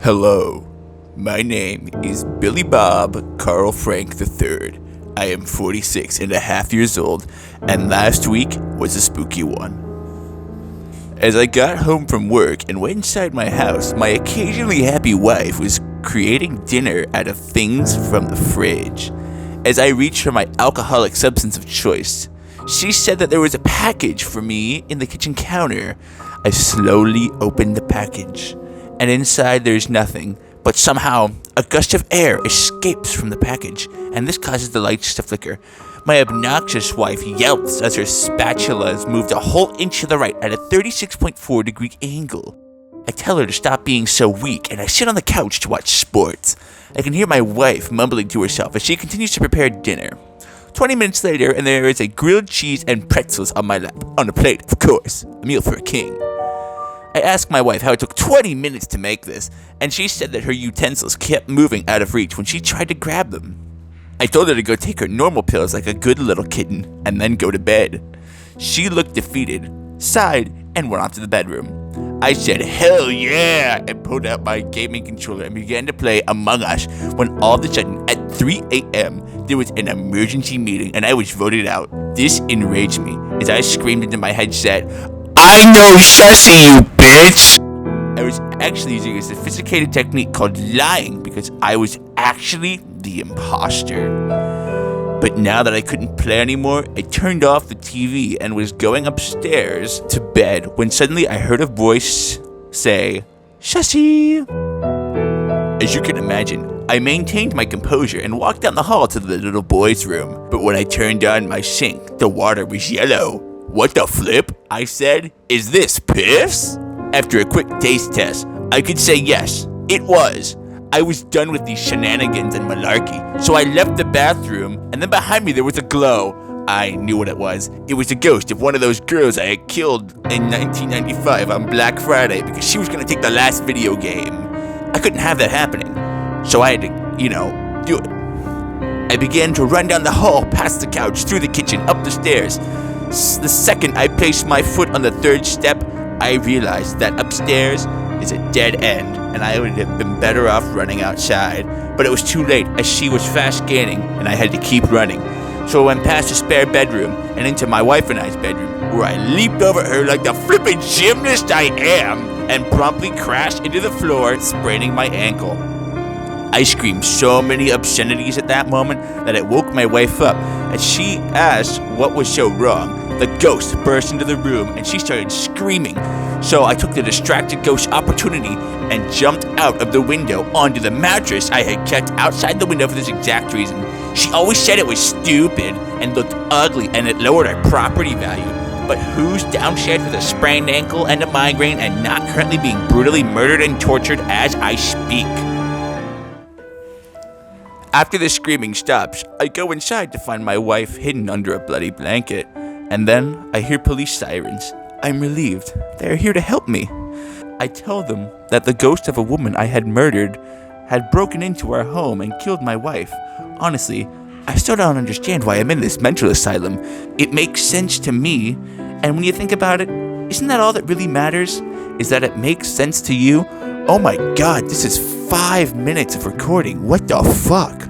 Hello, my name is Billy Bob Carl Frank III. I am 46 and a half years old, and last week was a spooky one. As I got home from work and went inside my house, my occasionally happy wife was creating dinner out of things from the fridge. As I reached for my alcoholic substance of choice, she said that there was a package for me in the kitchen counter. I slowly opened the package, and inside there's nothing, but somehow a gust of air escapes from the package, and this causes the lights to flicker. My obnoxious wife yelps as her spatula is moved a whole inch to the right at a 36.4 degree angle. I tell her to stop being so weak, and I sit on the couch to watch sports. I can hear my wife mumbling to herself as she continues to prepare dinner. 20 minutes later, and there is a grilled cheese and pretzels on my lap, on a plate, of course, a meal for a king. I asked my wife how it took 20 minutes to make this, and she said that her utensils kept moving out of reach when she tried to grab them. I told her to go take her normal pills like a good little kitten, and then go to bed. She looked defeated, sighed, and went off to the bedroom. I said, "Hell yeah," and pulled out my gaming controller and began to play Among Us when all of a sudden, at 3 a.m., there was an emergency meeting and I was voted out. This enraged me as I screamed into my headset, "I know sussy, you bitch!" I was actually using a sophisticated technique called lying because I was actually the imposter. But now that I couldn't play anymore, I turned off the TV and was going upstairs to bed when suddenly I heard a voice say, "Shussy." As you can imagine, I maintained my composure and walked down the hall to the little boy's room. But when I turned on my sink, the water was yellow. "What the flip?" I said. "Is this piss?" After a quick taste test, I could say yes, it was. I was done with these shenanigans and malarkey, so I left the bathroom, and then behind me there was a glow. I knew what it was. It was the ghost of one of those girls I had killed in 1995 on Black Friday because she was going to take the last video game. I couldn't have that happening, so I had to, do it. I began to run down the hall, past the couch, through the kitchen, up the stairs. The second I placed my foot on the third step, I realized that upstairs is a dead end, and I would have been better off running outside. But it was too late, as she was fast gaining, and I had to keep running. So I went past the spare bedroom and into my wife and I's bedroom, where I leaped over her like the flippin' gymnast I am, and promptly crashed into the floor, spraining my ankle. I screamed so many obscenities at that moment that it woke my wife up. As she asked what was so wrong, the ghost burst into the room and she started screaming. So I took the distracted ghost opportunity and jumped out of the window onto the mattress I had kept outside the window for this exact reason. She always said it was stupid and looked ugly and it lowered our property value. But who's downstairs with a sprained ankle and a migraine and not currently being brutally murdered and tortured as I speak? After the screaming stops, I go inside to find my wife hidden under a bloody blanket. And then I hear police sirens. I'm relieved. They are here to help me. I tell them that the ghost of a woman I had murdered had broken into our home and killed my wife. Honestly, I still don't understand why I'm in this mental asylum. It makes sense to me, and when you think about it, isn't that all that really matters? Is that it makes sense to you? Oh my god, this is 5 minutes of recording. What the fuck?